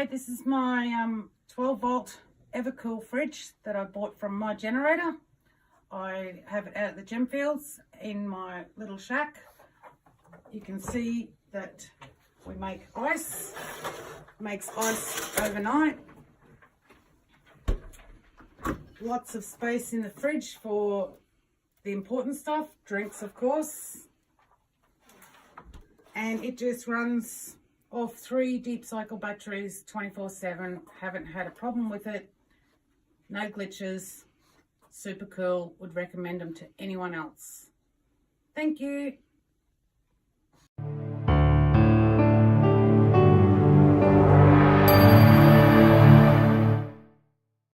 this is my 12 volt Evakool fridge that I bought from my generator. I have it out at the gem fields in my little shack. You can see that we make ice, makes ice overnight. Lots of space in the fridge for the important stuff, drinks of course. And it just runs off 3 deep cycle batteries 24/7. Haven't had a problem with it. No glitches. Super cool. Would recommend them to anyone else. Thank you.